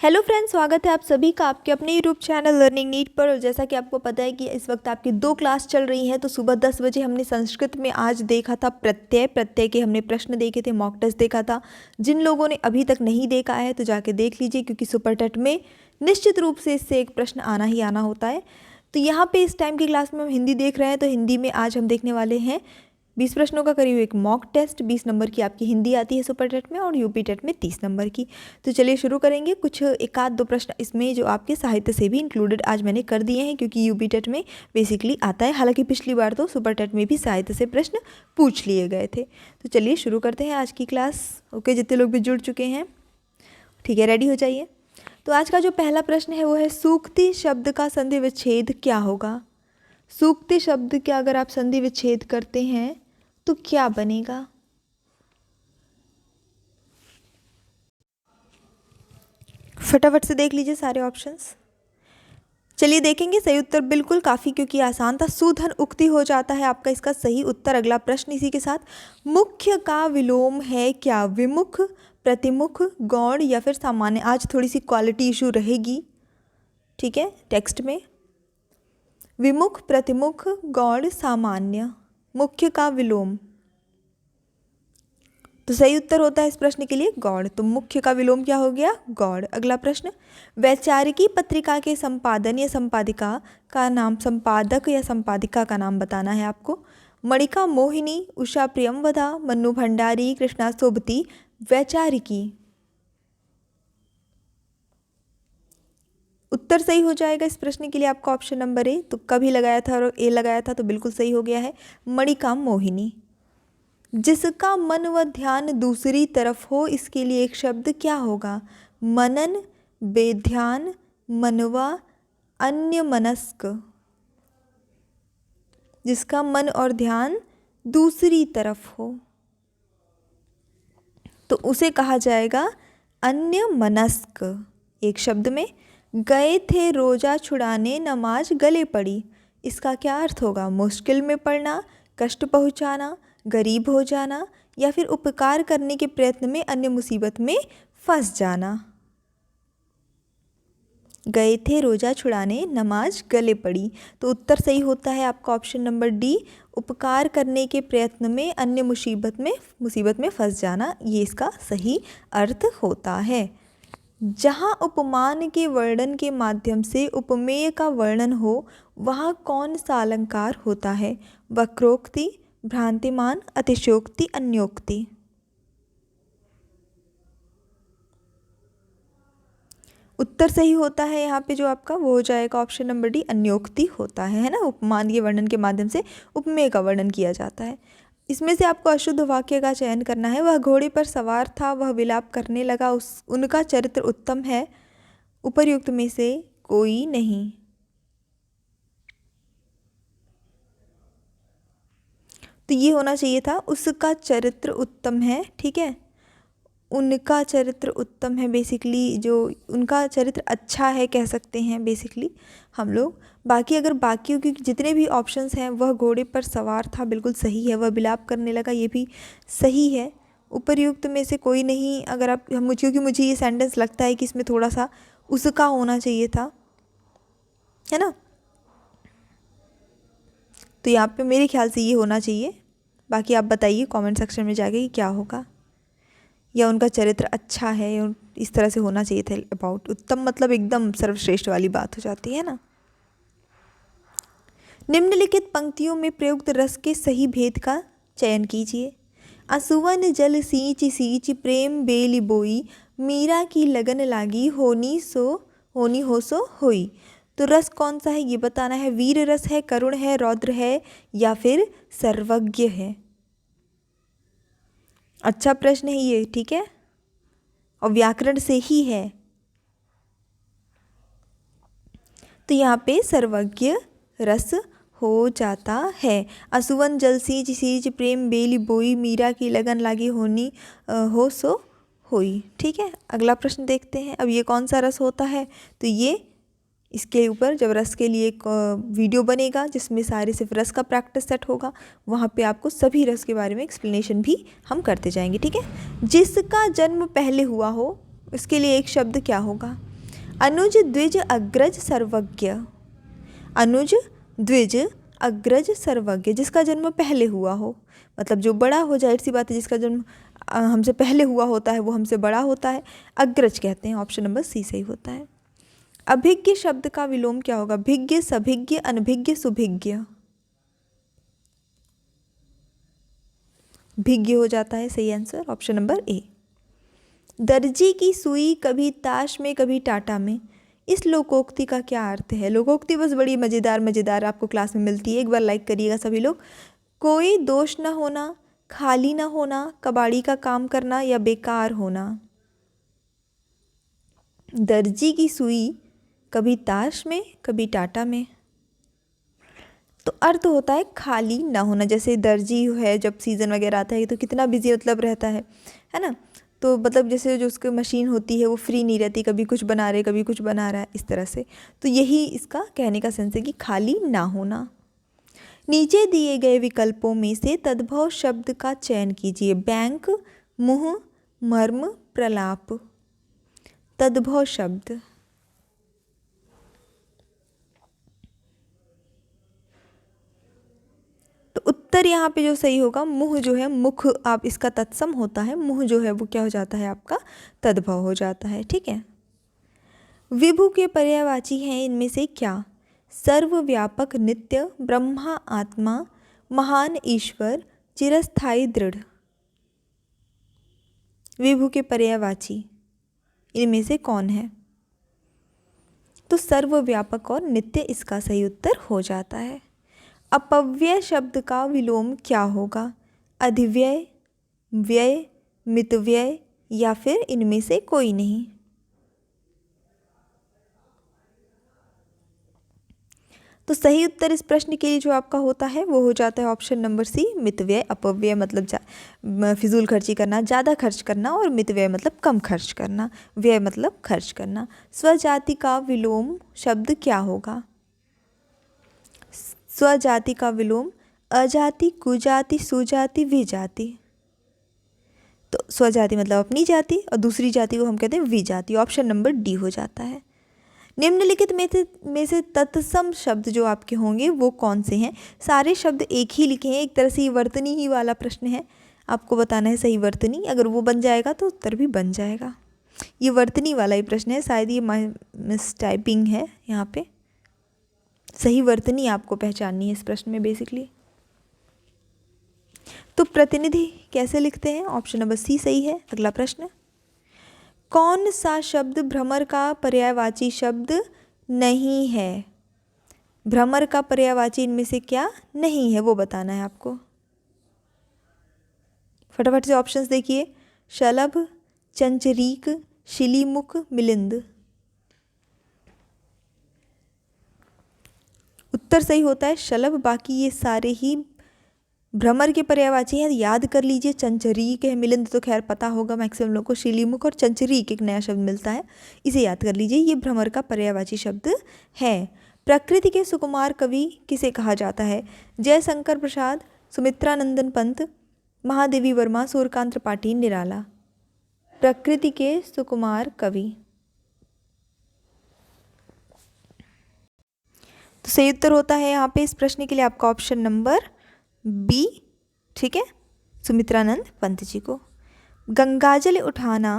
Hello friends, स्वागत है आप सभी का आपके अपने यूट्यूब चैनल लर्निंग नीट पर। और जैसा कि आपको पता है कि इस वक्त आपकी 2 क्लास चल रही हैं। तो सुबह 10 बजे हमने संस्कृत में आज देखा था प्रत्यय के हमने प्रश्न देखे थे, मॉक टेस्ट देखा था। जिन लोगों ने अभी तक नहीं देखा है तो जाके देख लीजिए, क्योंकि सुपर टेट में निश्चित रूप से इससे एक प्रश्न आना ही आना होता है। तो यहाँ पे इस टाइम की क्लास में हम हिंदी देख रहे हैं, तो हिंदी में आज हम देखने वाले हैं 20 प्रश्नों का करीब एक मॉक टेस्ट। 20 नंबर की आपकी हिंदी आती है सुपर टेट में, और यूपी टेट में 30 नंबर की। तो चलिए शुरू करेंगे। कुछ एक आध दो प्रश्न इसमें जो आपके साहित्य से भी इंक्लूडेड आज मैंने कर दिए हैं, क्योंकि यूपी टेट में बेसिकली आता है। हालांकि पिछली बार तो सुपर टेट में भी साहित्य से प्रश्न पूछ लिए गए थे। तो चलिए शुरू करते हैं आज की क्लास। ओके, जितने लोग भी जुड़ चुके हैं ठीक है, रेडी हो जाइए। तो आज का जो पहला प्रश्न है वो है, सूक्ति शब्द का संधि विच्छेद क्या होगा। सूक्ति शब्द का अगर आप संधि विच्छेद करते हैं तो क्या बनेगा। फटाफट से देख लीजिए सारे ऑप्शंस। चलिए देखेंगे सही उत्तर बिल्कुल काफ़ी, क्योंकि आसान था। सुधन उक्ति हो जाता है आपका इसका सही उत्तर। अगला प्रश्न इसी के साथ, मुख्य का विलोम है क्या। विमुख, प्रतिमुख, गौण या फिर सामान्य। आज थोड़ी सी क्वालिटी इशू रहेगी, ठीक है, टेक्स्ट में। विमुख, प्रतिमुख, गौण, सामान्य, मुख्य का विलोम। तो सही उत्तर होता है इस प्रश्न के लिए गौड़। तो मुख्य का विलोम क्या हो गया, गौड़। अगला प्रश्न, वैचारिकी पत्रिका के संपादन या संपादिका का नाम, संपादक या संपादिका का नाम बताना है आपको। मणिका मोहिनी, उषा प्रियमवदा, मन्नू भंडारी, कृष्णा सोबती। वैचारिकी उत्तर सही हो जाएगा इस प्रश्न के लिए आपका ऑप्शन नंबर ए। तो कभी लगाया था और ए लगाया था, तो बिल्कुल सही हो गया है मणिका मोहिनी। जिसका मन व ध्यान दूसरी तरफ हो, इसके लिए एक शब्द क्या होगा। मनन, बेध्यान, मनवा, अन्यमनस्क। जिसका मन और ध्यान दूसरी तरफ हो तो उसे कहा जाएगा अन्यमनस्क। एक शब्द में, गए थे रोजा छुड़ाने नमाज गले पड़ी। इसका क्या अर्थ होगा। मुश्किल में पड़ना, कष्ट पहुंचाना, गरीब हो जाना या फिर उपकार करने के प्रयत्न में अन्य मुसीबत में फंस जाना। गए थे रोजा छुड़ाने नमाज गले पड़ी। तो उत्तर सही होता है आपका ऑप्शन नंबर डी, उपकार करने के प्रयत्न में अन्य मुसीबत में फंस जाना। ये इसका सही अर्थ होता है। जहाँ उपमान के वर्णन के माध्यम से उपमेय का वर्णन हो, वहाँ कौन सा अलंकार होता है। वक्रोक्ति, भ्रांतिमान, अतिशयोक्ति, अन्योक्ति। उत्तर सही होता है यहाँ पे जो आपका वो हो जाएगा ऑप्शन नंबर डी, अन्योक्ति होता है ना। उपमान के वर्णन के माध्यम से उपमेय का वर्णन किया जाता है। इसमें से आपको अशुद्ध वाक्य का चयन करना है। वह घोड़े पर सवार था, वह विलाप करने लगा, उनका चरित्र उत्तम है, उपर्युक्त में से कोई नहीं। तो ये होना चाहिए था, उसका चरित्र उत्तम है, ठीक है, उनका चरित्र उत्तम है। बेसिकली जो उनका चरित्र अच्छा है कह सकते हैं बेसिकली हम लोग। बाकी अगर बाकियों की जितने भी ऑप्शंस हैं, वह घोड़े पर सवार था बिल्कुल सही है, वह विलाप करने लगा ये भी सही है, उपर्युक्त में से कोई नहीं। अगर आप क्योंकि मुझे ये सेंटेंस लगता है कि इसमें थोड़ा सा उसका होना चाहिए था, है ना। तो यहाँ पे मेरे ख्याल से ये होना चाहिए। बाकी आप बताइए कमेंट सेक्शन में जाके कि क्या होगा, या उनका चरित्र अच्छा है, इस तरह से होना चाहिए था। अबाउट उत्तम मतलब एकदम सर्वश्रेष्ठ वाली बात हो जाती है ना। निम्नलिखित पंक्तियों में प्रयुक्त रस के सही भेद का चयन कीजिए। असुवन जल सींच सींच प्रेम बेली बोई, मीरा की लगन लागी होनी हो सो होई। तो रस कौन सा है ये बताना है। वीर रस है, करुण है, रौद्र है या फिर सर्वज्ञ है। अच्छा प्रश्न है ये, ठीक है, और व्याकरण से ही है। तो यहाँ पे सर्वज्ञ रस हो जाता है। असुवन जल सींच सींच प्रेम बेली बोई, मीरा की लगन लागी होनी हो सो होई, ठीक है। अगला प्रश्न देखते हैं। अब ये कौन सा रस होता है, तो ये इसके ऊपर जब रस के लिए एक वीडियो बनेगा जिसमें सारे सिर्फ रस का प्रैक्टिस सेट होगा, वहाँ पे आपको सभी रस के बारे में एक्सप्लेनेशन भी हम करते जाएंगे, ठीक है। जिसका जन्म पहले हुआ हो, इसके लिए एक शब्द क्या होगा। अनुज द्विज अग्रज सर्वज्ञ। अनुज द्विज अग्रज सर्वज्ञ, जिसका जन्म पहले हुआ हो, मतलब जो बड़ा हो, जाहिर सी बात है जिसका जन्म हमसे पहले हुआ होता है वो हमसे बड़ा होता है, अग्रज कहते हैं। ऑप्शन नंबर सी सही होता है। अभिज्ञ शब्द का विलोम क्या होगा? भिज्ञ, सभिज्ञ, अनभिज्ञ, सुभिज्ञ। भिज्ञ हो जाता है सही आंसर, ऑप्शन नंबर ए। दर्जी की सुई कभी ताश में कभी टाटा में, इस लोकोक्ति का क्या अर्थ है? लोकोक्ति बस बड़ी मज़ेदार आपको क्लास में मिलती है, एक बार लाइक करिएगा सभी लोग। कोई दोष न होना, खाली न होना, कबाड़ी का काम करना या बेकार होना। दर्जी की सुई कभी ताश में कभी टाटा में, तो अर्थ होता है खाली ना होना। जैसे दर्जी है, जब सीज़न वगैरह आता है तो कितना बिजी मतलब रहता है ना, तो मतलब जैसे जो उसकी मशीन होती है वो फ्री नहीं रहती, कभी कुछ बना रहे कभी कुछ बना रहा है, इस तरह से। तो यही इसका कहने का सेंस है कि खाली ना होना। नीचे दिए गए विकल्पों में से तद्भव शब्द का चयन कीजिए। बैंक, मुँह, मर्म, प्रलाप। तद्भव शब्द, तो उत्तर यहाँ पे जो सही होगा, मुँह जो है, मुख आप इसका तत्सम होता है, मुँह जो है वो क्या हो जाता है आपका तद्भव हो जाता है। ठीक है। विभु के पर्यायवाची हैं इनमें से क्या? सर्वव्यापक, नित्य, ब्रह्मा, आत्मा, महान, ईश्वर, चिरस्थायी, दृढ़। विभु के पर्यायवाची इनमें से कौन है? तो सर्वव्यापक और नित्य इसका सही उत्तर हो जाता है। अपव्यय शब्द का विलोम क्या होगा? अधिव्यय, व्यय, मितव्यय या फिर इनमें से कोई नहीं। तो सही उत्तर इस प्रश्न के लिए जो आपका होता है वो हो जाता है ऑप्शन नंबर सी, मितव्यय। अपव्यय मतलब फिजूल खर्ची करना, ज़्यादा खर्च करना, और मितव्यय मतलब कम खर्च करना, व्यय मतलब खर्च करना। स्वजाति का विलोम शब्द क्या होगा? स्वजाति का विलोम अजाति, कुजाति, सुजाति, विजाति। तो स्वजाति मतलब अपनी जाति और दूसरी जाति को हम कहते हैं विजाति। ऑप्शन नंबर डी हो जाता है। निम्नलिखित में से तत्सम शब्द जो आपके होंगे वो कौन से हैं? सारे शब्द एक ही लिखे हैं, एक तरह से ये वर्तनी ही वाला प्रश्न है, आपको बताना है सही वर्तनी। अगर वो बन जाएगा तो उत्तर भी बन जाएगा। ये वर्तनी वाला ही प्रश्न है, शायद ये मिस टाइपिंग है यहाँ पे। सही वर्तनी आपको पहचाननी है इस प्रश्न में बेसिकली। तो प्रतिनिधि कैसे लिखते हैं? ऑप्शन नंबर सी सही है। अगला प्रश्न, कौन सा शब्द भ्रमर का पर्यायवाची शब्द नहीं है? भ्रमर का पर्यायवाची इनमें से क्या नहीं है वो बताना है आपको। फटाफट से ऑप्शंस देखिए। शलभ, चंचरीक, शिलीमुख, मिलिंद। उत्तर सही होता है शलभ, बाकी ये सारे ही भ्रमर के पर्यायवाची हैं, याद कर लीजिए। चंचरीक है, मिलिंद तो खैर पता होगा मैक्सिमम लोगों को। शिलीमुख और चंचरीक एक नया शब्द मिलता है, इसे याद कर लीजिए, ये भ्रमर का पर्यायवाची शब्द है। प्रकृति के सुकुमार कवि किसे कहा जाता है? जयशंकर प्रसाद, सुमित्रानंदन पंत, महादेवी वर्मा, सूर्यकांत त्रिपाठी, निराला। प्रकृति के सुकुमार कवि, तो सही उत्तर होता है यहाँ पे इस प्रश्न के लिए आपका ऑप्शन नंबर बी। ठीक है, सुमित्रानंद पंत जी को। गंगाजल उठाना,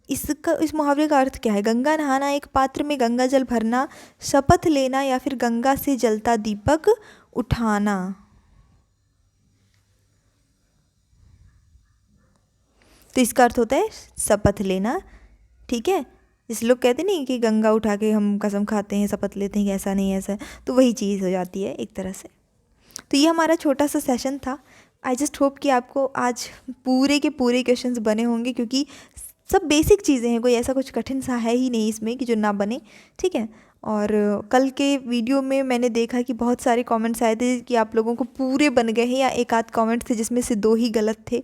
इस मुहावरे का अर्थ क्या है? गंगा नहाना, एक पात्र में गंगा जल भरना, शपथ लेना या फिर गंगा से जलता दीपक उठाना। तो इसका अर्थ होता है शपथ लेना। ठीक है, इस लोग कहते नहीं कि गंगा उठा के हम कसम खाते हैं, शपथ लेते हैं कि ऐसा नहीं ऐसा, तो वही चीज़ हो जाती है एक तरह से। तो ये हमारा छोटा सा सेशन था। आई जस्ट होप कि आपको आज पूरे के पूरे क्वेश्चंस बने होंगे, क्योंकि सब बेसिक चीज़ें हैं, कोई ऐसा कुछ कठिन सा है ही नहीं इसमें कि जो ना बने। ठीक है, और कल के वीडियो में मैंने देखा कि बहुत सारे कमेंट्स आए थे कि आप लोगों को पूरे बन गए हैं, या एक आध कमेंट थे जिसमें से 2 ही गलत थे।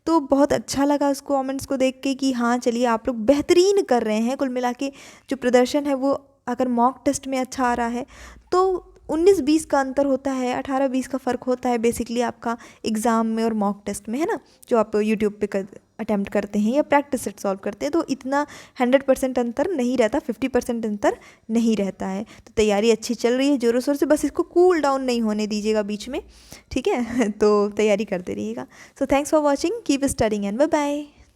तो बहुत अच्छा लगा उस कमेंट्स को देख के कि हाँ चलिए आप लोग बेहतरीन कर रहे हैं। कुल मिला के जो प्रदर्शन है वो अगर मॉक टेस्ट में अच्छा आ रहा है तो 19-20 का अंतर होता है, 18-20 का फ़र्क होता है बेसिकली आपका एग्ज़ाम में और मॉक टेस्ट में, है ना, जो आप यूट्यूब पे अटैम्प्ट करते हैं या प्रैक्टिस सेट सॉल्व करते हैं तो इतना 100% अंतर नहीं रहता, 50% अंतर नहीं रहता है। तो तैयारी अच्छी चल रही है ज़ोरों शोर से, बस इसको कूल डाउन नहीं होने दीजिएगा बीच में, ठीक है। तो तैयारी करते रहिएगा। So thanks for watching, keep studying and bye bye.